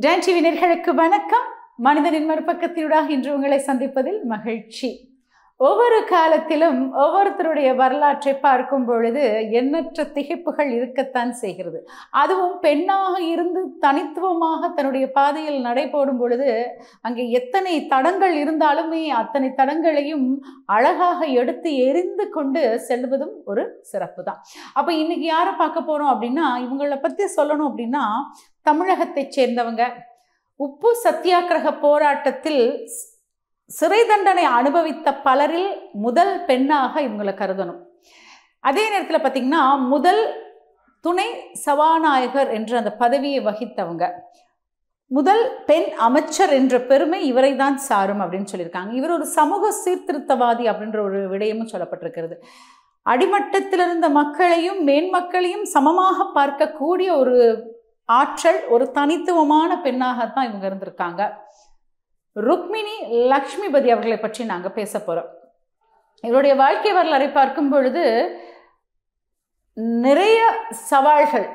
Don TV நேயர்களுக்கு வணக்கம். மனிதனின் மறுபக்கத்தினூடாக இன்று உங்களை சந்திப்பதில் மகிழ்ச்சி. ஒவ்வொரு காலத்திலும் ஒவ்வொருத்தருடைய வரலாற்றை பார்க்கும் பொழுது எண்ணற்ற திகைப்புகள் இருக்கத்தான் செய்கிறது. அதுவும் பெண்ணாக இருந்து தனித்துவமாக தன்னுடைய பாதையில் நடைபோடும் பொழுது அங்கே எத்தனை தடங்கள் இருந்தாலுமே அத்தனை தடங்களையும் அழகாக எடுத்து எரிந்து கொண்டு செல்வதும் ஒரு சிறப்பு தான். அப்போ இன்னைக்கு யாரை பார்க்க போறோம் அப்படின்னா, இவங்களை பற்றி சொல்லணும் அப்படின்னா, தமிழகத்தை சேர்ந்தவங்க, உப்பு சத்தியாகிரக போராட்டத்தில் சிறை தண்டனை அனுபவித்த பலரில் முதல் பெண்ணாக இவங்களை கருதணும். அதே நேரத்தில் பார்த்திங்கன்னா, முதல் துணை சபாநாயகர் என்ற அந்த பதவியை வகித்தவங்க, முதல் பெண் அமைச்சர் என்ற பெருமை இவரை தான் சாரும் அப்படின்னு சொல்லியிருக்காங்க. இவர் ஒரு சமூக சீர்திருத்தவாதி அப்படின்ற ஒரு விடயமும் சொல்லப்பட்டிருக்கிறது. அடிமட்டத்தில் இருந்த மக்களையும் மேன்மக்களையும் சமமாக பார்க்கக்கூடிய ஒரு ஆற்றல், ஒரு தனித்துவமான பெண்ணாகத்தான் இவங்க இருந்திருக்காங்க. ருக்மிணி லக்ஷ்மிபதி அவர்களை பற்றி நாங்கள் பேச போகிறோம். இவருடைய வாழ்க்கை வரலாறை பார்க்கும் பொழுது நிறைய சவால்கள்,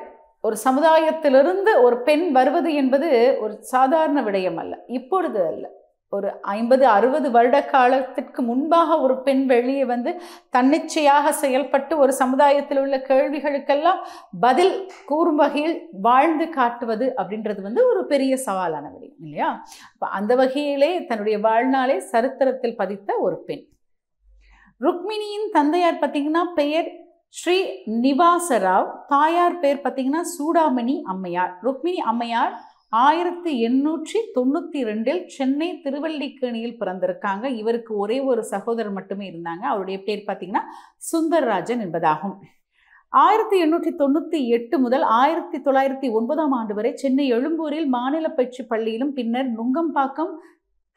ஒரு சமுதாயத்திலிருந்து ஒரு பெண் வருவது என்பது ஒரு சாதாரண விடயம் அல்ல. இப்பொழுது அல்ல, ஒரு 50-60 வருட காலத்திற்கு முன்பாக ஒரு பெண் வெளியே வந்து தன்னிச்சையாக செயல்பட்டு ஒரு சமுதாயத்தில் உள்ள கேள்விகளுக்கெல்லாம் பதில் கூறும் வகையில் வாழ்ந்து காட்டுவது அப்படின்றது வந்து ஒரு பெரிய சவாலான விடயம் இல்லையா? அப்போ அந்த வகையிலே தன்னுடைய வாழ்நாளை சரித்திரத்தில் பதித்த ஒரு பெண். ருக்மிணியின் தந்தையார் பார்த்திங்கன்னா பெயர் ஸ்ரீ நிவாசராவ், தாயார் பேர் பார்த்திங்கன்னா சூடாமணி அம்மையார். ருக்மிணி அம்மையார் 1892 சென்னை திருவல்லிக்கேணியில் பிறந்திருக்காங்க. இவருக்கு ஒரே ஒரு சகோதரர் மட்டுமே இருந்தாங்க. அவருடைய பேர் பார்த்திங்கன்னா சுந்தரராஜன் என்பதாகும். 1898 முதல் 1909 ஆண்டு வரை சென்னை எழும்பூரில் மாநில பயிற்சி பள்ளியிலும் பின்னர் நுங்கம்பாக்கம்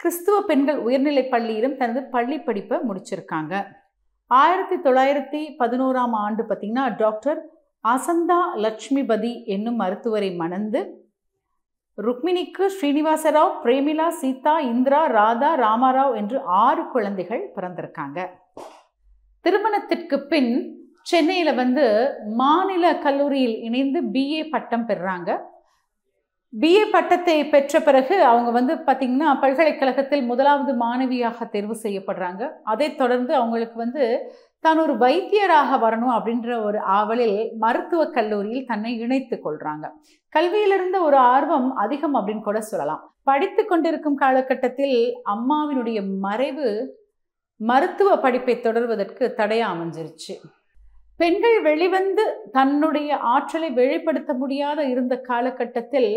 கிறிஸ்துவ பெண்கள் உயர்நிலைப் பள்ளியிலும் தனது பள்ளி படிப்பை முடிச்சிருக்காங்க. 1911 ஆண்டு பார்த்திங்கன்னா டாக்டர் அசந்தா லட்சுமிபதி என்னும் மருத்துவரை மணந்து ருக்மிணிக்கு ஸ்ரீனிவாசராவ், பிரேமிலா, சீதா, இந்திரா, ராதா, ராமாராவ் என்று 6 குழந்தைகள் பிறந்திருக்காங்க. திருமணத்திற்கு பின் சென்னையில் வந்து மாநில கல்லூரியில் இணைந்து BA பட்டம் பெறுறாங்க. BA பட்டத்தை பெற்ற பிறகு அவங்க வந்து பார்த்திங்கன்னா பல்கலைக்கழகத்தில் 1வது மாணவியாக தேர்வு செய்யப்படுறாங்க. அதைத் தொடர்ந்து அவங்களுக்கு வந்து தான் ஒரு வைத்தியராக வரணும் அப்படின்ற ஒரு ஆவலில் மருத்துவக் கல்லூரியில் தன்னை இணைத்து கொள்கிறாங்க. கல்வியிலிருந்த ஒரு ஆர்வம் அதிகம் அப்படின்னு கூட சொல்லலாம். படித்து கொண்டிருக்கும் காலகட்டத்தில் அம்மாவினுடைய மறைவு மருத்துவ படிப்பை தொடர்வதற்கு தடையாக அமைஞ்சிருச்சு. பெண்கள் வெளிவந்து தன்னுடைய ஆற்றலை வெளிப்படுத்த முடியாத இருந்த காலகட்டத்தில்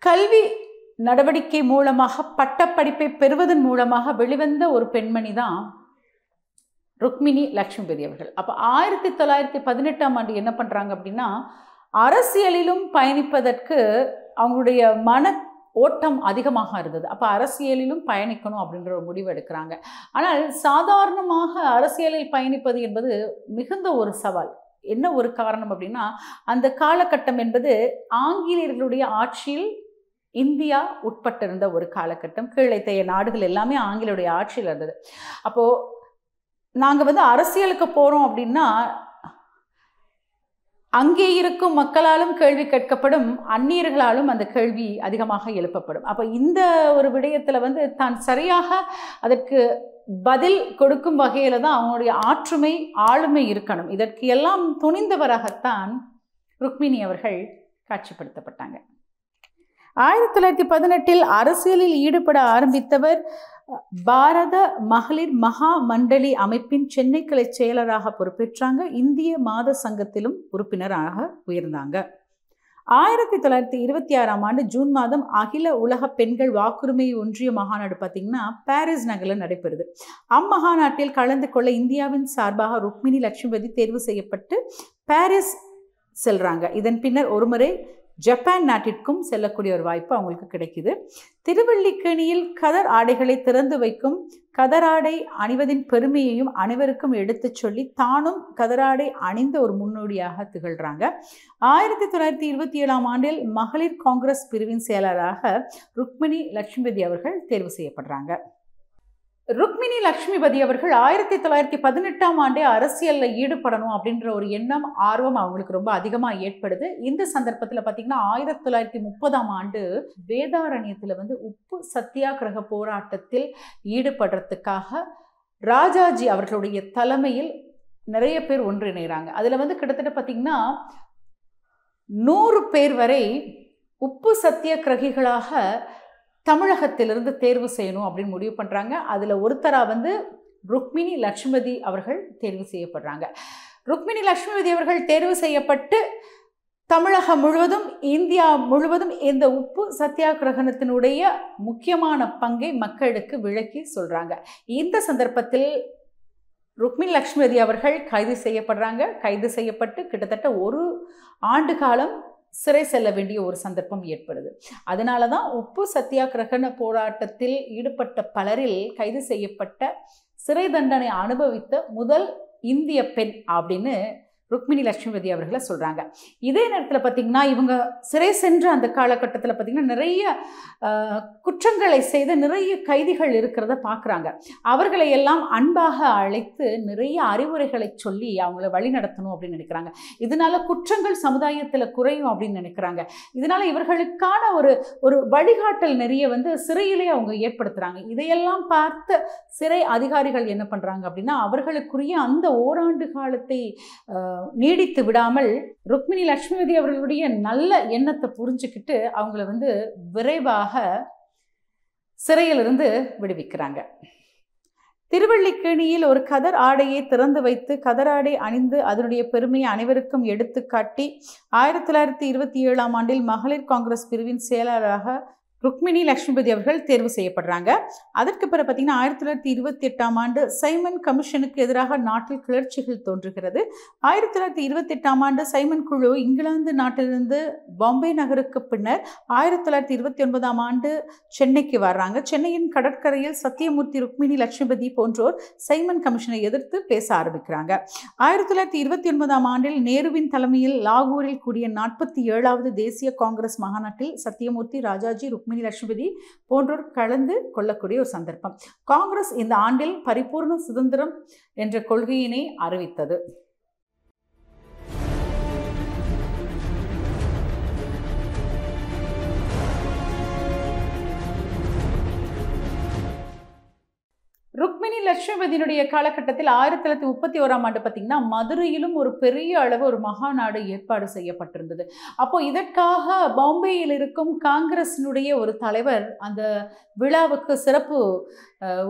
கல்வி நடவடிக்கை மூலமாக பட்டப்படிப்பை பெறுவதன் மூலமாக வெளிவந்த ஒரு பெண்மணி தான் ருக்மிணி லக்ஷ்மிபதி அவர்கள். அப்போ 1918 ஆண்டு என்ன பண்ணுறாங்க அப்படின்னா, அரசியலிலும் பயணிப்பதற்கு அவங்களுடைய மன ஓட்டம் அதிகமாக இருந்தது. அப்போ அரசியலிலும் பயணிக்கணும் அப்படின்ற ஒரு முடிவு எடுக்கிறாங்க. ஆனால் சாதாரணமாக அரசியலில் பயணிப்பது என்பது மிகுந்த ஒரு சவால். என்ன ஒரு காரணம் அப்படின்னா, அந்த காலகட்டம் என்பது ஆங்கிலேயர்களுடைய ஆட்சியில் இந்தியா உட்பட்டிருந்த ஒரு காலகட்டம். கீழைத்தைய நாடுகள் எல்லாமே ஆங்கிலேயருடைய ஆட்சியில் இருந்தது. அப்போது நாங்கள் வந்து அரசியலுக்கு போகிறோம் அப்படின்னா அங்கே இருக்கும் மக்களாலும் கேள்வி கேட்கப்படும், அந்நியர்களாலும் அந்த கேள்வி அதிகமாக எழுப்பப்படும். அப்போ இந்த ஒரு விடயத்தில் வந்து தான் சரியாக அதற்கு பதில் கொடுக்கும் வகையில் தான் அவங்களுடைய ஆற்றுமை ஆளுமை இருக்கணும். இதற்கு எல்லாம் துணிந்தவராகத்தான் ருக்மிணி அவர்கள் காட்சிப்படுத்தப்பட்டாங்க. 1918 அரசியலில் ஈடுபட ஆரம்பித்தவர் பாரத மகளிர் மகா மண்டலி அமைப்பின் சென்னை கிளை செயலராக பொறுப்பேற்றாங்க. இந்திய மாத சங்கத்திலும் உறுப்பினராக உயர்ந்தாங்க. 1926 ஆண்டு ஜூன் மாதம் அகில உலக பெண்கள் வாக்குரிமை ஒன்றிய மகாநாடு பார்த்திங்கன்னா பாரிஸ் நகரில் நடைபெறுது. அம்மகாநாட்டில் கலந்து கொள்ள இந்தியாவின் சார்பாக ருக்மிணி லக்ஷ்மிபதி தேர்வு செய்யப்பட்டு பாரிஸ் செல்றாங்க. இதன் பின்னர் ஒருமுறை ஜப்பான் நாட்டிற்கும் செல்லக்கூடிய ஒரு வாய்ப்பு அவங்களுக்கு கிடைக்குது. திருவல்லிக்கேணியில் கதர் ஆடைகளை திறந்து வைக்கும், கதராடை அணிவதின் பெருமையையும் அனைவருக்கும் எடுத்து சொல்லி தானும் கதராடை அணிந்த ஒரு முன்னோடியாக திகழ்கிறாங்க. 1927 ஆண்டில் மகளிர் காங்கிரஸ் பிரிவின் செயலராக ருக்மிணி லக்ஷ்மிபதி அவர்கள் தேர்வு செய்யப்படுறாங்க. ருக்மிணி லட்சுமிபதி அவர்கள் 1918ஆம் ஆண்டே அரசியலில் ஈடுபடணும் அப்படின்ற ஒரு எண்ணம், ஆர்வம் அவங்களுக்கு ரொம்ப அதிகமாக ஏற்படுது. இந்த சந்தர்ப்பத்தில் பார்த்தீங்கன்னா 1930ஆம் ஆண்டு வேதாரண்யத்தில் வந்து உப்பு சத்தியாகிரக போராட்டத்தில் ஈடுபடுறதுக்காக ராஜாஜி அவர்களுடைய தலைமையில் நிறைய பேர் ஒன்றிணைகிறாங்க. அதில் வந்து கிட்டத்தட்ட பார்த்தீங்கன்னா 100 பேர் வரை உப்பு சத்தியாகிரகிகளாக தமிழகத்திலிருந்து தேர்வு செய்யணும் அப்படின்னு முடிவு பண்ணுறாங்க. அதில் ஒருத்தராக வந்து ருக்மிணி லட்சுமிபதி அவர்கள் தேர்வு செய்யப்படுறாங்க. ருக்மிணி லட்சுமிபதி அவர்கள் தேர்வு செய்யப்பட்டு தமிழகம் முழுவதும், இந்தியா முழுவதும் இந்த உப்பு சத்தியாகிரகத்தினுடைய முக்கியமான பங்கை மக்களுக்கு விளக்கி சொல்கிறாங்க. இந்த சந்தர்ப்பத்தில் ருக்மிணி லட்சுமிபதி அவர்கள் கைது செய்யப்படுறாங்க. கைது செய்யப்பட்டு கிட்டத்தட்ட 1 ஆண்டு காலம் சிறை செல்ல வேண்டிய ஒரு சந்தர்ப்பம் ஏற்படுது. அதனால தான் உப்பு சத்தியாகிரக போராட்டத்தில் ஈடுபட்ட பலரில் கைது செய்யப்பட்ட, சிறை தண்டனை அனுபவித்த முதல் இந்திய பெண் அப்படின்னு ருக்மிணி லட்சுமிபதி அவர்களை சொல்கிறாங்க. இதே நேரத்தில் பார்த்திங்கன்னா இவங்க சிறை சென்ற அந்த காலகட்டத்தில் பார்த்திங்கன்னா நிறைய குற்றங்களை செய்த நிறைய கைதிகள் இருக்கிறத பார்க்குறாங்க. அவர்களை எல்லாம் அன்பாக அழைத்து நிறைய அறிவுரைகளை சொல்லி அவங்கள வழி நடத்தணும் அப்படின்னு நினைக்கிறாங்க. இதனால குற்றங்கள் சமுதாயத்தில் குறையும் அப்படின்னு நினைக்கிறாங்க. இதனால இவர்களுக்கான ஒரு வழிகாட்டல் நிறைய வந்து சிறையிலே அவங்க ஏற்படுத்துகிறாங்க. இதையெல்லாம் பார்த்த சிறை அதிகாரிகள் என்ன பண்ணுறாங்க அப்படின்னா அவர்களுக்குரிய அந்த ஓராண்டு காலத்தை நீடித்து விடாமல் ருக்மிணி லட்சுமிபதி அவர்களுடைய நல்ல எண்ணத்தை புரிஞ்சுக்கிட்டு அவங்கள வந்து விரைவாக சிறையிலிருந்து விடுவிக்கிறாங்க. திருவள்ளிக்கேணியில் ஒரு கதர் ஆடையை திறந்து வைத்து கதர் ஆடை அணிந்து அதனுடைய பெருமையை அனைவருக்கும் எடுத்து காட்டி 1927ஆம் ஆண்டில் மகளிர் காங்கிரஸ் பிரிவின் செயலாளராக ருக்மிணி லட்சுமிபதி அவர்கள் தேர்வு செய்யப்படுறாங்க. அதற்கு பிறகு பார்த்தீங்கன்னா 1928ஆம் ஆண்டு சைமன் கமிஷனுக்கு எதிராக நாட்டில் கிளர்ச்சிகள் தோன்றுகிறது. 1928ஆம் ஆண்டு சைமன் குழு இங்கிலாந்து நாட்டிலிருந்து பாம்பே நகருக்கு பின்னர் 1929ஆம் ஆண்டு சென்னைக்கு வர்றாங்க. சென்னையின் கடற்கரையில் சத்தியமூர்த்தி, ருக்மிணி லட்சுமிபதி போன்றோர் சைமன் கமிஷனை எதிர்த்து பேச ஆரம்பிக்கிறாங்க. 1929ஆம் ஆண்டில் நேருவின் தலைமையில் லாகூரில் கூடிய 47வது தேசிய காங்கிரஸ் மாநாட்டில் சத்தியமூர்த்தி, ராஜாஜி, ருக்மிணி லட்சுமிபதி போன்றோர் கலந்து கொள்ளக்கூடிய ஒரு சந்தர்ப்பம். காங்கிரஸ் இந்த ஆண்டில் பரிபூர்ண சுதந்திரம் என்ற கொள்கையினை அறிவித்தது. ருக்மிணி லட்சுமிபதியினுடைய காலகட்டத்தில் 1931ஆம் ஆண்டு பார்த்தீங்கன்னா மதுரையிலும் ஒரு பெரிய அளவு ஒரு மகாநாடு ஏற்பாடு செய்யப்பட்டிருந்தது. அப்போ இதற்காக பாம்பேயில் இருக்கும் காங்கிரஸினுடைய ஒரு தலைவர் அந்த விழாவுக்கு சிறப்பு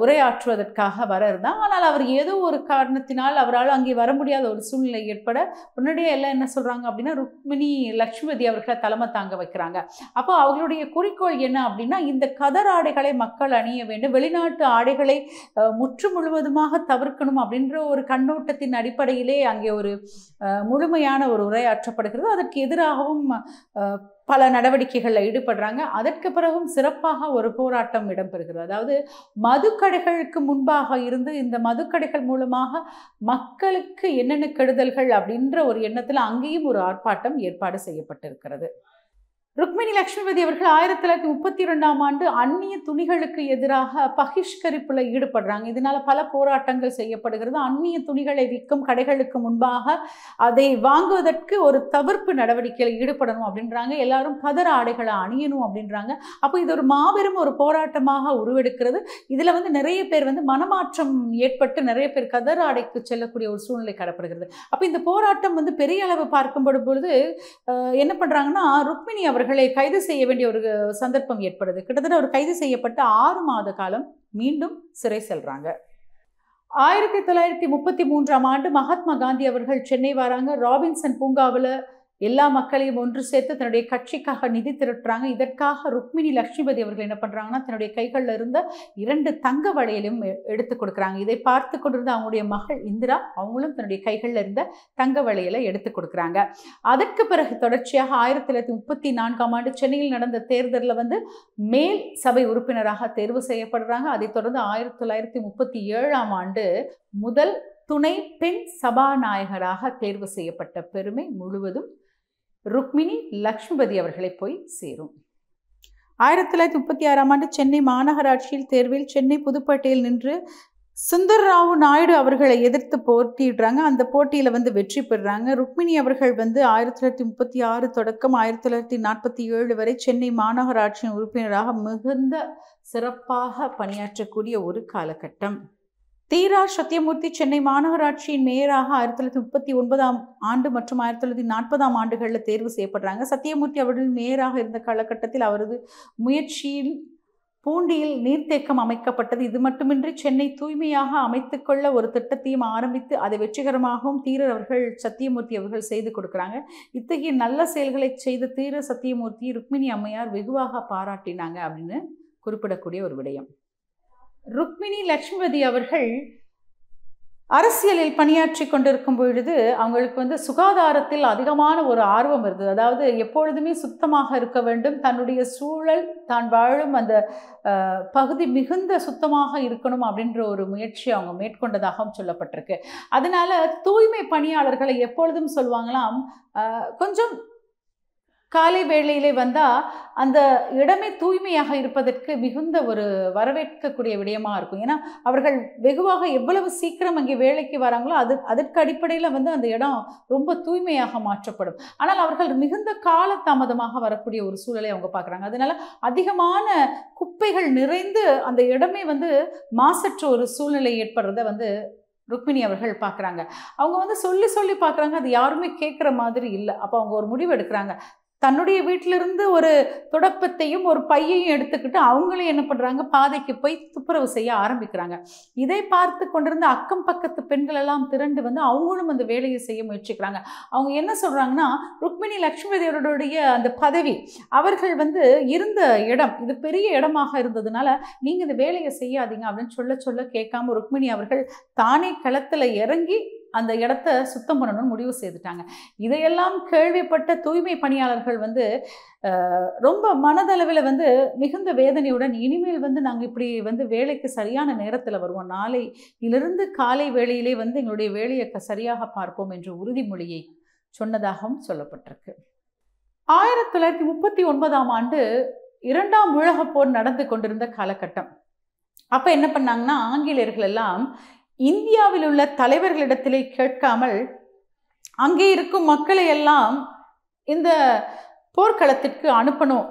உரையாற்றுவதற்காக வர இருந்தாங்க. ஆனால் அவர் ஏதோ ஒரு காரணத்தினால் அவரால் அங்கே வர முடியாத ஒரு சூழ்நிலை ஏற்பட உடனடியே எல்லாம் என்ன சொல்கிறாங்க அப்படின்னா ருக்மிணி லட்சுமிபதி அவர்களை தலைமை தாங்க வைக்கிறாங்க. அப்போ அவர்களுடைய குறிக்கோள் என்ன அப்படின்னா இந்த கதர் ஆடைகளை மக்கள் அணிய வேண்டும், வெளிநாட்டு ஆடைகளை முற்று முழுவதுமாக தவிர்க்கணும் அப்படின்ற ஒரு கண்ணோட்டத்தின் அடிப்படையிலே அங்கே ஒரு முழுமையான ஒரு உரையாற்றப்படுகிறது. அதற்கு எதிராகவும் பல நடவடிக்கைகளில் ஈடுபடுறாங்க. அதற்கு பிறகும் சிறப்பாக ஒரு போராட்டம் இடம்பெறுகிறது. அதாவது மதுக்கடைகளுக்கு முன்பாக இருந்து இந்த மதுக்கடைகள் மூலமாக மக்களுக்கு என்னென்ன கெடுதல்கள் அப்படின்ற ஒரு எண்ணத்தில் அங்கேயும் ஒரு ஆர்ப்பாட்டம் ஏற்பாடு செய்யப்பட்டிருக்கிறது. ருக்மிணி லட்சுமிபதி அவர்கள் 1932ஆம் ஆண்டு அந்நிய துணிகளுக்கு எதிராக பகிஷ்கரிப்பில் ஈடுபடுறாங்க. இதனால் பல போராட்டங்கள் செய்யப்படுகிறது. அந்நிய துணிகளை விற்கும் கடைகளுக்கு முன்பாக அதை வாங்குவதற்கு ஒரு தவிர்ப்பு நடவடிக்கையில் ஈடுபடணும் அப்படின்றாங்க. எல்லாரும் கதர் ஆடைகளை அணியணும் அப்படின்றாங்க. அப்போ இது ஒரு மாபெரும் ஒரு போராட்டமாக உருவெடுக்கிறது. இதில் வந்து நிறைய பேர் வந்து மனமாற்றம் ஏற்பட்டு நிறைய பேர் கதர் ஆடைக்கு செல்லக்கூடிய ஒரு சூழ்நிலை காணப்படுகிறது. அப்போ இந்த போராட்டம் வந்து பெரிய அளவு பார்க்கப்படும் பொழுது என்ன பண்ணுறாங்கன்னா ருக்மிணி அவர்களை கைது செய்ய வேண்டிய ஒரு சந்தர்ப்பம் ஏற்படுது. கிட்டத்தட்ட அவர் கைது செய்யப்பட்டு 6 மாத காலம் மீண்டும் சிறை செல்றாங்க. 1933ஆம் ஆண்டு மகாத்மா காந்தி அவர்கள் சென்னை வராங்க. ராபின்சன் பூங்காவில் எல்லா மக்களையும் ஒன்று சேர்த்து தன்னுடைய கட்சிக்காக நிதி திரட்டுறாங்க. இதற்காக ருக்மிணி லட்சுமிபதி அவர்கள் என்ன பண்ணுறாங்கன்னா தன்னுடைய கைகளில் இருந்த 2 தங்க வளையலையும் எடுத்து கொடுக்குறாங்க. இதை பார்த்து கொண்டிருந்த அவங்களுடைய மகள் இந்திரா அவங்களும் தன்னுடைய கைகளில் இருந்த தங்க வளையலை எடுத்து கொடுக்குறாங்க. அதற்கு பிறகு தொடர்ச்சியாக 1934ஆம் ஆண்டு சென்னையில் நடந்த தேர்தலில் வந்து மேல் சபை உறுப்பினராக தேர்வு செய்யப்படுறாங்க. அதைத் தொடர்ந்து 1937ஆம் ஆண்டு முதல் துணை பெண் சபாநாயகராக தேர்வு செய்யப்பட்ட பெருமை முழுவதும் ருக்மிணி லட்சுமிபதி அவர்களை போய் சேரும். 1936ஆம் ஆண்டு சென்னை மாநகராட்சியில் தேர்வில் சென்னை புதுப்பேட்டையில் நின்று சுந்தர்ராவ் நாயுடு அவர்களை எதிர்த்து போட்டியிடுறாங்க. அந்த போட்டியில் வெற்றி பெறுறாங்க. ருக்மிணி அவர்கள் 1936 தொடக்கம் 1947 வரை சென்னை மாநகராட்சியின் உறுப்பினராக மிகுந்த சிறப்பாக பணியாற்றக்கூடிய ஒரு காலகட்டம். தீரா சத்தியமூர்த்தி சென்னை மாநகராட்சியின் மேயராக 1939ஆம் ஆண்டு மற்றும் 1940ஆம் ஆண்டுகளில் தேர்வு செய்யப்படுறாங்க. சத்தியமூர்த்தி அவர்கள் மேயராக இருந்த காலகட்டத்தில் அவரது முயற்சியில் பூண்டியில் நீர்த்தேக்கம் அமைக்கப்பட்டது. இது மட்டுமின்றி சென்னை தூய்மையாக அமைத்துக்கொள்ள ஒரு திட்டத்தையும் ஆரம்பித்து அதை வெற்றிகரமாகவும் தீரர் அவர்கள் சத்தியமூர்த்தி அவர்கள் செய்து கொடுக்குறாங்க. இத்தகைய நல்ல செயல்களை செய்த தீர சத்தியமூர்த்தி ருக்மிணி அம்மையார் வெகுவாக பாராட்டினாங்க அப்படின்னு குறிப்பிடக்கூடிய ஒரு விடயம். ருக்மிணி லட்சுமிபதி அவர்கள் அரசியலில் பணியாற்றி கொண்டிருக்கும் பொழுது அவங்களுக்கு சுகாதாரத்தில் அதிகமான ஒரு ஆர்வம் இருந்தது. அதாவது எப்பொழுதுமே சுத்தமாக இருக்க வேண்டும், தன்னுடைய சூழல் தான் வாழும் அந்த பகுதி மிகுந்த சுத்தமாக இருக்கணும் அப்படின்ற ஒரு முயற்சி அவங்க மேற்கொண்டதாகவும் சொல்லப்பட்டிருக்கு. அதனால தூய்மை பணியாளர்களை எப்பொழுதும் சொல்லுவாங்களாம், கொஞ்சம் காலை வேளையிலே வந்தால் அந்த இடமே தூய்மையாக இருப்பதற்கு மிகுந்த ஒரு வரவேற்கக்கூடிய விடயமாக இருக்கும். ஏன்னா அவர்கள் வெகுவாக எவ்வளவு சீக்கிரம் அங்கே வேலைக்கு வராங்களோ அதற்கு அடிப்படையில் அந்த இடம் ரொம்ப தூய்மையாக மாற்றப்படும். ஆனால் அவர்கள் மிகுந்த காலதாமதமாக வரக்கூடிய ஒரு சூழலை அவங்க பார்க்குறாங்க. அதனால அதிகமான குப்பைகள் நிறைந்து அந்த இடமே மாசற்ற ஒரு சூழ்நிலை ஏற்படுறத ருக்மிணி அவர்கள் பார்க்குறாங்க. அவங்க சொல்லி சொல்லி பார்க்குறாங்க, அது யாருமே கேட்குற மாதிரி இல்லை. அப்போ அவங்க ஒரு முடிவு எடுக்கிறாங்க. தன்னுடைய வீட்டிலிருந்து ஒரு துடப்பத்தையும் ஒரு பையையும் எடுத்துக்கிட்டு அவங்களே என்ன பண்ணுறாங்க, பாதைக்கு போய் துப்புரவு செய்ய ஆரம்பிக்கிறாங்க. இதை பார்த்து கொண்டிருந்த அக்கம் பக்கத்து பெண்கள் எல்லாம் திரண்டு அவங்களும் அந்த வேலையை செய்ய முயற்சிக்கிறாங்க. அவங்க என்ன சொல்கிறாங்கன்னா, ருக்மிணி லட்சுமிபதி அவர்களுடைய அந்த பதவி, அவர்கள் இருந்த இடம் இது பெரிய இடமாக இருந்ததுனால நீங்கள் இந்த வேலையை செய்யாதீங்க அப்படின்னு சொல்ல சொல்ல கேட்காம ருக்மிணி அவர்கள் தானே களத்தில் இறங்கி அந்த இடத்த சுத்தம் பண்ணணும்னு முடிவு செய்துட்டாங்க. இதையெல்லாம் கேள்விப்பட்ட தூய்மை பணியாளர்கள் ரொம்ப மனதளவில் மிகுந்த வேதனையுடன் இனிமேல் நாங்கள் இப்படி வேலைக்கு சரியான நேரத்தில் வருவோம், நாளையிலிருந்து காலை வேளையிலே எங்களுடைய வேலையை சரியாக பார்ப்போம் என்ற உறுதிமொழியை சொன்னதாகவும் சொல்லப்பட்டிருக்கு. 1939ஆம் ஆண்டு 2ஆம் உலகப் போர் நடந்து கொண்டிருந்த காலகட்டம். அப்போ என்ன பண்ணாங்கன்னா, ஆங்கிலேயர்கள் எல்லாம் இந்தியாவில் உள்ள தலைவர்களிடத்திலே கேட்காமல் அங்கே இருக்கும் மக்களை எல்லாம் இந்த போர்க்களத்திற்கு அனுப்பணும்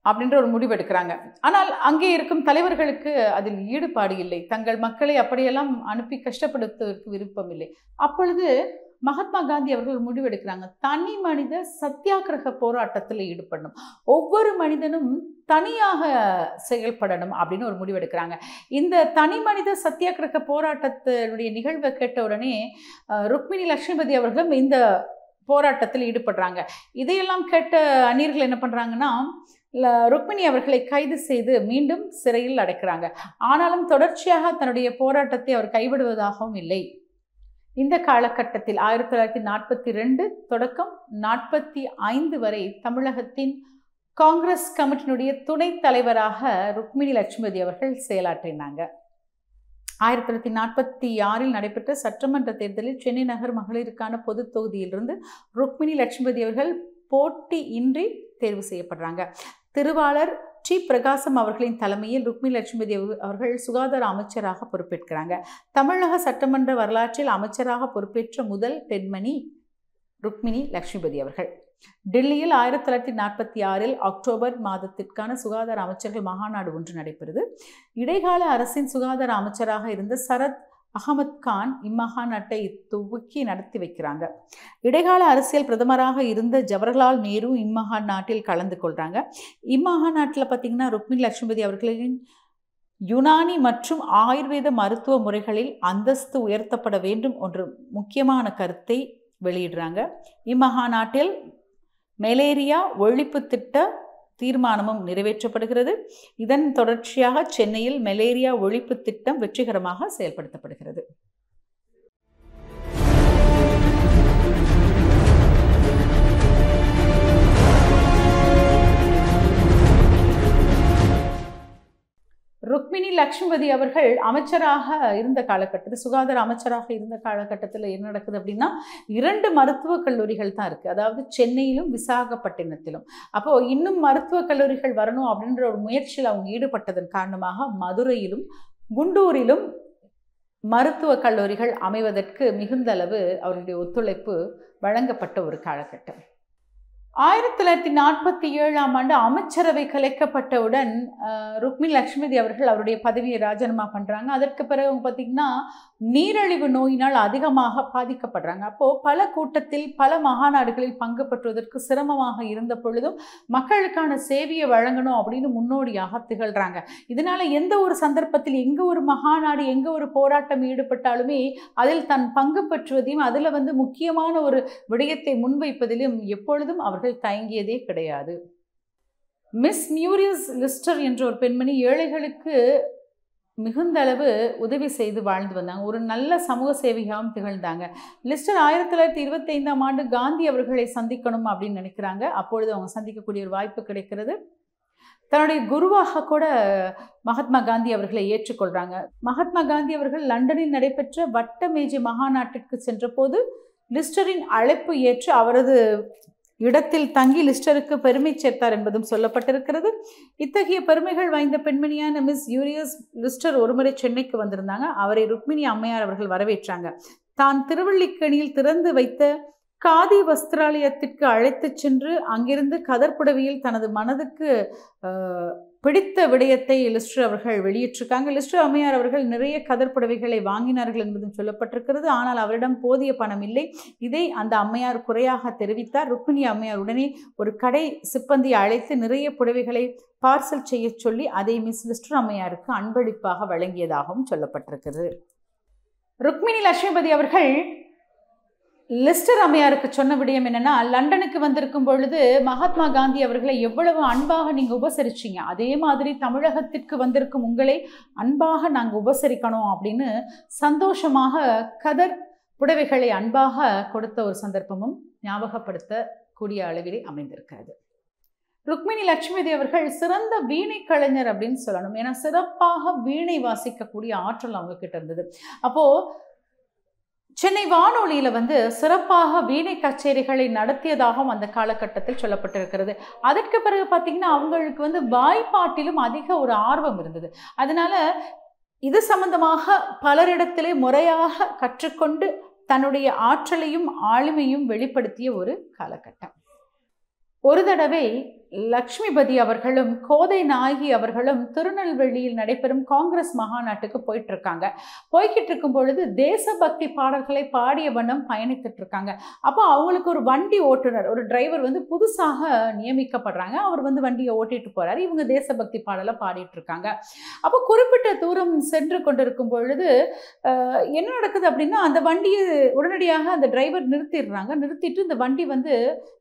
அப்படின்ற ஒரு முடிவு எடுக்கிறாங்க. ஆனால் அங்கே இருக்கும் தலைவர்களுக்கு அதில் ஈடுபாடு இல்லை. தங்கள் மக்களை அப்படியெல்லாம் அனுப்பி கஷ்டப்படுத்துவதற்கு விருப்பம் இல்லை. அப்பொழுது மகாத்மா காந்தி அவர்கள் முடிவெடுக்கிறாங்க, தனி மனித சத்தியாகிரக போராட்டத்தில் ஈடுபடணும், ஒவ்வொரு மனிதனும் தனியாக செயல்படணும் அப்படின்னு ஒரு முடிவெடுக்கிறாங்க. இந்த தனி மனித சத்தியாகிரக போராட்டத்தினுடைய நிகழ்வை கேட்ட உடனே ருக்மிணி லட்சுமிபதி அவர்களும் இந்த போராட்டத்தில் ஈடுபடுறாங்க. இதையெல்லாம் கேட்ட அந்நியர்கள் என்ன பண்ணுறாங்கன்னா, ருக்மிணி அவர்களை கைது செய்து மீண்டும் சிறையில் அடைக்கிறாங்க. ஆனாலும் தொடர்ச்சியாக தன்னுடைய போராட்டத்தை அவர் கைவிடுவதாகவும் இல்லை. இந்த காலகட்டத்தில் 1942 தொடக்கம் 45 வரை தமிழகத்தின் காங்கிரஸ் கமிட்டியினுடைய துணைத் தலைவராக ருக்மிணி லட்சுமிபதி அவர்கள் செயலாற்றினாங்க. 1946 நடைபெற்ற சட்டமன்ற தேர்தலில் சென்னை நகர் மகளிருக்கான பொது தொகுதியிலிருந்து ருக்மிணி லட்சுமிபதி அவர்கள் போட்டியின்றி தேர்வு செய்யப்படுறாங்க. திருவாளர் டி. பிரகாசம் அவர்களின் தலைமையில் ருக்மிணி லட்சுமிபதி அவர்கள் சுகாதார அமைச்சராக பொறுப்பேற்கிறாங்க. தமிழக சட்டமன்ற வரலாற்றில் அமைச்சராக பொறுப்பேற்ற முதல் பெண்மணி ருக்மிணி லட்சுமிபதி அவர்கள். டெல்லியில் 1946 அக்டோபர் மாதத்திற்கான சுகாதார அமைச்சர்கள் மாநாடு ஒன்று நடைபெறுது. இடைக்கால அரசின் சுகாதார அமைச்சராக இருந்த சரத் அகமது கான் இம்மாநாட்டை துவக்கி நடத்தி வைக்கிறாங்க. இடைக்கால அரசியல் பிரதமராக இருந்த ஜவஹர்லால் நேரு இம்மாநாட்டில் கலந்து கொள்கிறாங்க. இம்மாநாட்டில் பார்த்திங்கன்னா ருக்மிணி லட்சுமிபதி அவர்களின் யுனானி மற்றும் ஆயுர்வேத மருத்துவ முறைகளில் அந்தஸ்து உயர்த்தப்பட வேண்டும் என்ற முக்கியமான கருத்தை வெளியிடுறாங்க. இம்மாநாட்டில் மலேரியா ஒழிப்பு திட்ட தீர்மானமும் நிறைவேற்றப்படுகிறது. இதன் தொடர்ச்சியாக சென்னையில் மலேரியா ஒழிப்பு திட்டம் வெற்றிகரமாக செயல்படுத்தப்படுகிறது. ருக்மிணி லட்சுமிபதி அவர்கள் அமைச்சராக இருந்த காலகட்டத்தில், சுகாதார அமைச்சராக இருந்த காலகட்டத்தில் என்ன நடக்குது அப்படின்னா, 2 மருத்துவக் கல்லூரிகள் தான் இருக்குது. அதாவது சென்னையிலும் விசாகப்பட்டினத்திலும். அப்போது இன்னும் மருத்துவக் கல்லூரிகள் வரணும் அப்படின்ற ஒரு முயற்சியில் அவங்க ஈடுபட்டதன் காரணமாக மதுரையிலும் குண்டூரிலும் மருத்துவக் கல்லூரிகள் அமைவதற்கு மிகுந்த அளவு அவருடைய ஒத்துழைப்பு வழங்கப்பட்ட ஒரு காலகட்டம். 1947ஆம் ஆண்டு அமைச்சரவை கலைக்கப்பட்டவுடன் ருக்மிணி லட்சுமிபதி அவர்கள் அவருடைய பதவியை ராஜினாமா பண்ணுறாங்க. அதற்கு பிறகு பார்த்திங்கன்னா நீரிழிவு நோயினால் அதிகமாக பாதிக்கப்படுறாங்க. அப்போது பல கூட்டத்தில் பல மகாநாடுகளில் பங்கு பெற்றுவதற்கு சிரமமாக இருந்த பொழுதும் மக்களுக்கான சேவையை வழங்கணும் அப்படின்னு முன்னோடியாக திகழ்கிறாங்க. இதனால் எந்த ஒரு சந்தர்ப்பத்தில் எங்கே ஒரு மகாநாடு எங்கே ஒரு போராட்டம் ஈடுபட்டாலுமே அதில் தன் பங்கு பெற்றுவதையும் அதில் முக்கியமான ஒரு விடயத்தை முன்வைப்பதிலும் எப்பொழுதும் அவர்கள் தயங்கியதே கிடையாது. மிஸ் மியூரியஸ் லிஸ்டர் என்ற ஒரு பெண்மணி ஏழைகளுக்கு மிகுந்த அளவு உதவி செய்து வாழ்ந்து வந்தாங்க. ஒரு நல்ல சமூக சேவையாகவும் திகழ்ந்தாங்க. லிஸ்டர் 1925ஆம் ஆண்டு காந்தி அவர்களை சந்திக்கணும் அப்படின்னு நினைக்கிறாங்க. அப்பொழுது அவங்க சந்திக்கக்கூடிய ஒரு வாய்ப்பு கிடைக்கிறது. தன்னுடைய குருவாக கூட மகாத்மா காந்தி அவர்களை ஏற்றுக்கொள்கிறாங்க. மகாத்மா காந்தி அவர்கள் லண்டனில் நடைபெற்ற வட்ட மேஜை மகாநாட்டிற்கு சென்ற போது லிஸ்டரின் அழைப்பு ஏற்று அவரது இடத்தில் தங்கி லிஸ்டருக்கு பெருமை சேர்த்தார் என்பதும் சொல்லப்பட்டிருக்கிறது. இத்தகைய பெருமைகள் வாய்ந்த பெண்மணியான மிஸ் யூரியஸ் லிஸ்டர் ஒருமுறை சென்னைக்கு வந்திருந்தாங்க. அவரை ருக்மிணி அம்மையார் அவர்கள் வரவேற்றாங்க. தான் திருவல்லிக்கேணியில் திறந்து வைத்த காதி வஸ்திராலயத்திற்கு அழைத்து சென்று அங்கிருந்து கதர்ப்புடவையில் தனது மனதுக்கு பிடித்த விடயத்தை லிஸ்டர் அவர்கள் வெளியிட்டிருக்காங்க. லிஸ்டர் அம்மையார் அவர்கள் நிறைய கதர்ப்புடவைகளை வாங்கினார்கள் என்பதும் சொல்லப்பட்டிருக்கிறது. ஆனால் அவரிடம் போதிய பணம் இல்லை. இதை அந்த அம்மையார் குறையாக தெரிவித்தார். ருக்மிணி அம்மையார் உடனே ஒரு கடை சிப்பந்தியை அழைத்து நிறைய புடவைகளை பார்சல் செய்ய சொல்லி அதை மிஸ் லிஸ்டர் அம்மையாருக்கு அன்பளிப்பாக வழங்கியதாகவும் சொல்லப்பட்டிருக்கிறது. ருக்மிணி லட்சுமிபதி அவர்கள் லிஸ்டர் அம்மையாருக்கு சொன்ன விடயம் என்னன்னா, லண்டனுக்கு வந்திருக்கும் பொழுது மகாத்மா காந்தி அவர்களை எவ்வளவு அன்பாக நீங்கள் உபசரிச்சிங்க, அதே மாதிரி தமிழகத்திற்கு வந்திருக்கும் உங்களை அன்பாக நாங்கள் உபசரிக்கணும் அப்படின்னு சந்தோஷமாக கதர் புடவைகளை அன்பாக கொடுத்த ஒரு சந்தர்ப்பமும் ஞாபகப்படுத்தக்கூடிய அளவிலே அமைந்திருக்கிறது. ருக்மிணி லட்சுமிபதி அவர்கள் சிறந்த வீணை கலைஞர் அப்படின்னு சொல்லணும். ஏன்னா சிறப்பாக வீணை வாசிக்கக்கூடிய ஆற்றல் அவங்க கிட்ட இருந்தது. அப்போது சென்னை வானொலியில் சிறப்பாக வீணை கச்சேரிகளை நடத்தியதாகவும் அந்த காலகட்டத்தில் சொல்லப்பட்டிருக்கிறது. அதற்கு பிறகு பார்த்திங்கன்னா அவங்களுக்கு வாய்ப்பாட்டிலும் அதிக ஒரு ஆர்வம் இருந்தது. அதனால் இது சம்பந்தமாக பலரிடத்திலே முறையாக கற்றுக்கொண்டு தன்னுடைய ஆற்றலையும் ஆளுமையும் வெளிப்படுத்திய ஒரு காலகட்டம். ஒரு தடவை லட்சுமிபதி அவர்களும் கோதை நாயகி அவர்களும் திருநெல்வேலியில் நடைபெறும் காங்கிரஸ் மகாநாட்டுக்கு போயிட்டு இருக்காங்க. போய்கிட்டு இருக்கும் பொழுது தேசபக்தி பாடல்களை பாடிய வண்ணம் பயணித்துட்டு இருக்காங்க. அப்போ அவங்களுக்கு ஒரு வண்டி ஓட்டுநர், ஒரு டிரைவர் புதுசாக நியமிக்கப்படுறாங்க. அவர் வண்டியை ஓட்டிட்டு போறாரு. இவங்க தேசபக்தி பாடலை பாடிட்டு இருக்காங்க. அப்போ குறிப்பிட்ட தூரம் சென்று கொண்டிருக்கும் பொழுது என்ன நடக்குது அப்படின்னா, அந்த வண்டியை உடனடியாக அந்த டிரைவர் நிறுத்திடுறாங்க. நிறுத்திட்டு இந்த வண்டி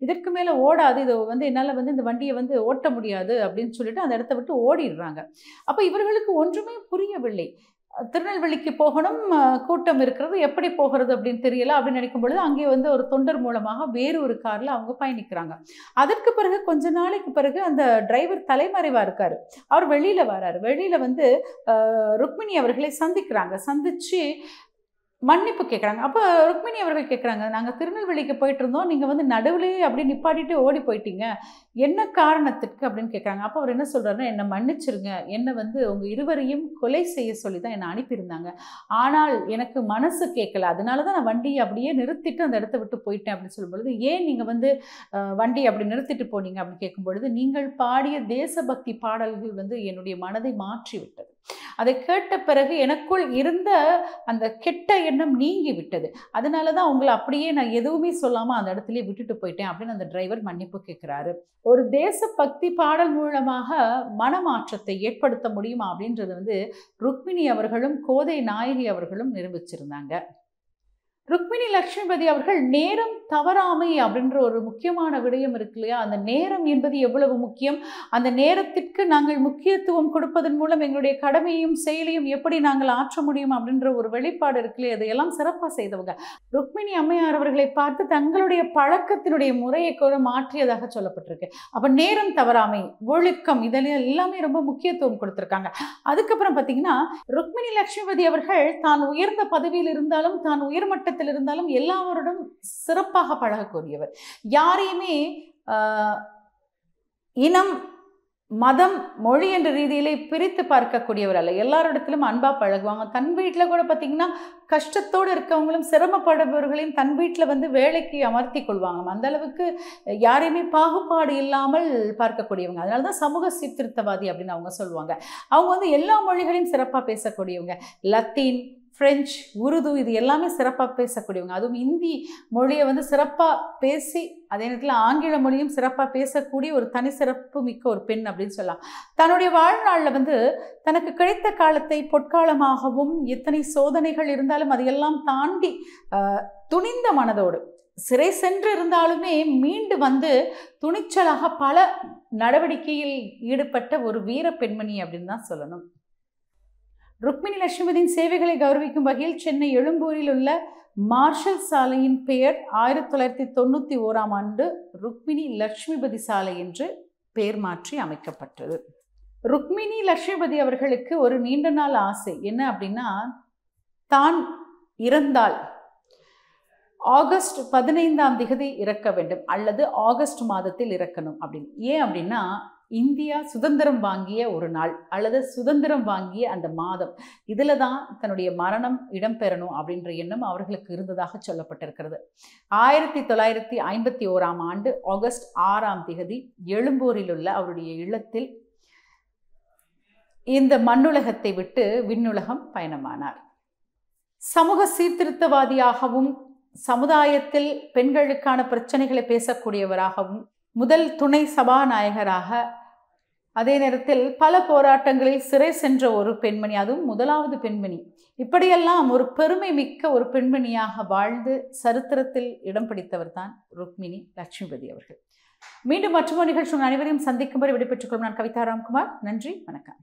இதற்கு மேலே ஓடாது, இது என்னால் இந்த வண்டியை ஓட்ட முடியாது அப்படின்னு சொல்லிட்டு அந்த இடத்த விட்டு ஓடிடுறாங்க. அப்போ இவர்களுக்கு ஒன்றுமே புரியவில்லை. திருநெல்வேலிக்கு போகணும், கூட்டம் இருக்கிறது, எப்படி போகிறது அப்படின்னு தெரியல அப்படின்னு நினைக்கும் பொழுது அங்கே ஒரு தொண்டர் மூலமாக வேறு ஒரு காரில் அவங்க பயணிக்கிறாங்க. அதற்கு பிறகு கொஞ்ச நாளைக்கு பிறகு அந்த டிரைவர் தலைமறைவாக இருக்கார். அவர் வெளியில் வராரு. வெளியில் ருக்மிணி அவர்களை சந்திக்கிறாங்க. சந்தித்து மன்னிப்பு கேட்குறாங்க. அப்போ ருக்மிணி அவர்கள் கேட்குறாங்க, நாங்கள் திருநெல்வேலிக்கு போயிட்டு இருந்தோம், நீங்கள் நடுவுலேயே அப்படி நிப்பாட்டிட்டு ஓடி போயிட்டீங்க, என்ன காரணத்துக்கு அப்படின்னு கேட்குறாங்க. அப்போ அவர் என்ன சொல்கிறாருன்னா, என்னை மன்னிச்சிருங்க, என்னை உங்கள் இருவரையும் கொலை செய்ய சொல்லி தான் என்னை அனுப்பியிருந்தாங்க. ஆனால் எனக்கு மனசு கேட்கல, அதனால தான் நான் வண்டியை அப்படியே நிறுத்திட்டு அந்த இடத்த விட்டு போயிட்டேன் அப்படின்னு சொல்லும் பொழுது, ஏன் நீங்கள் வண்டியை அப்படி நிறுத்திட்டு போனீங்க அப்படின்னு கேட்கும் பொழுது, நீங்கள் பாடிய தேசபக்தி பாடல்கள் என்னுடைய மனதை மாற்றி விட்டது. அதை கேட்ட பிறகு எனக்குள் இருந்த அந்த கெட்ட எண்ணம் நீங்கி விட்டது. அதனால தான் உங்களை அப்படியே நான் எதுவுமே சொல்லாமல் அந்த இடத்துலயே விட்டுட்டு போயிட்டேன் அப்படின்னு அந்த டிரைவர் மன்னிப்பு கேட்குறாரு. ஒரு தேசபக்தி பாடல் மூலமாக மனமாற்றத்தை ஏற்படுத்த முடியுமா அப்படின்றது ருக்மிணி அவர்களும் கோதை நாயகி அவர்களும் நிரூபிச்சிருந்தாங்க. ருக்மிணி லட்சுமிபதி அவர்கள் நேரம் தவறாமை அப்படின்ற ஒரு முக்கியமான விடயம் இருக்கு இல்லையா? அந்த நேரம் என்பது எவ்வளவு முக்கியம், அந்த நேரத்திற்கு நாங்கள் முக்கியத்துவம் கொடுப்பதன் மூலம் எங்களுடைய கடமையும் செயலையும் எப்படி நாங்கள் ஆற்ற முடியும் அப்படின்ற ஒரு வெளிப்பாடு இருக்கு இல்லையா? அதையெல்லாம் சிறப்பாக செய்தவங்க. ருக்மிணி அம்மையார் அவர்களை பார்த்து தங்களுடைய பழக்கத்தினுடைய முறையை கூட மாற்றியதாக சொல்லப்பட்டிருக்கு. அப்போ நேரம் தவறாமை, ஒழுக்கம், இதெல்லாம் எல்லாமே ரொம்ப முக்கியத்துவம் கொடுத்துருக்காங்க. அதுக்கப்புறம் பார்த்தீங்கன்னா ருக்மிணி லட்சுமிபதி அவர்கள் தான் உயர்ந்த பதவியில் இருந்தாலும் தான் உயர்மட்ட இருந்தாலும் எல்லாவருடன் சிறப்பாக பழகக்கூடியவர். யாரையுமே இனம், மதம், மொழி என்ற ரீதியிலே பிரித்து பார்க்கக்கூடியவர் அல்ல. எல்லாரிடத்திலும் அன்பா பழகுவாங்க. தன் வீட்டில் கூட பார்த்தீங்கன்னா கஷ்டத்தோடு இருக்கவங்களும் சிரமப்படுபவர்களையும் தன் வீட்டில் வேலைக்கு அமர்த்தி கொள்வாங்க. அந்த அளவுக்கு யாரையுமே பாகுபாடு இல்லாமல் பார்க்கக்கூடியவங்க. அதனால தான் சமூக சீர்திருத்தவாதி அப்படின்னு அவங்க சொல்லுவாங்க. அவங்க எல்லா மொழிகளையும் சிறப்பாக பேசக்கூடியவங்க. லத்தீன், பிரெஞ்சு, உருது இது எல்லாமே சிறப்பாக பேசக்கூடியவங்க. அதுவும் இந்தி மொழியை சிறப்பாக பேசி அதே நேரத்தில் ஆங்கில மொழியும் சிறப்பாக பேசக்கூடிய ஒரு தனி சிறப்பு மிக்க ஒரு பெண் அப்படின்னு சொல்லலாம். தன்னுடைய வாழ்நாளில் தனக்கு கிடைத்த காலத்தை பொற்காலமாகவும் எத்தனை சோதனைகள் இருந்தாலும் அதையெல்லாம் தாண்டி துணிந்த மனதோடு சிறை சென்று இருந்தாலுமே மீண்டு துணிச்சலாக பல நடவடிக்கையில் ஈடுபட்ட ஒரு வீர பெண்மணி அப்படின்னு தான் சொல்லணும். ருக்மிணி லட்சுமிபதியின் சேவைகளை கௌரவிக்கும் வகையில் சென்னை எழும்பூரில் உள்ள மார்ஷல் சாலையின் பெயர் 1991 ருக்மிணி லட்சுமிபதி சாலை என்று பெயர் மாற்றி அமைக்கப்பட்டது. ருக்மிணி லட்சுமிபதி அவர்களுக்கு ஒரு நீண்ட நாள் ஆசை என்ன அப்படின்னா, தான் இறந்தால் ஆகஸ்ட் 15 இறக்க வேண்டும் அல்லது ஆகஸ்ட் மாதத்தில் இறக்கணும் அப்படின்னு. ஏன் அப்படின்னா இந்தியா சுதந்திரம் வாங்கிய ஒரு நாள் அல்லது சுதந்திரம் வாங்கிய அந்த மாதம் இதில் தான் தன்னுடைய மரணம் இடம்பெறணும் அப்படின்ற எண்ணம் அவர்களுக்கு இருந்ததாக சொல்லப்பட்டிருக்கிறது. 1951 ஆகஸ்ட் 6 எழும்பூரில் உள்ள அவருடைய இல்லத்தில் இந்த மண்ணுலகத்தை விட்டு விண்ணுலகம் பயணமானார். சமூக சீர்திருத்தவாதியாகவும் சமுதாயத்தில் பெண்களுக்கான பிரச்சனைகளை பேசக்கூடியவராகவும் முதல் துணை சபாநாயகராக அதே நேரத்தில் பல போராட்டங்களில் சிறை சென்ற ஒரு பெண்மணி, அதுவும் முதலாவது பெண்மணி. இப்படியெல்லாம் ஒரு பெருமை மிக்க ஒரு பெண்மணியாக வாழ்ந்து சரித்திரத்தில் இடம் பிடித்தவர் தான் ருக்மிணி லட்சுமிபதி அவர்கள். மீண்டும் மற்றொரு நிகழ்ச்சி அனைவரையும் சந்திக்கும் வரை விடைபெற்றுக் கொள்ளும் நான் கவிதா ராம்குமார். நன்றி, வணக்கம்.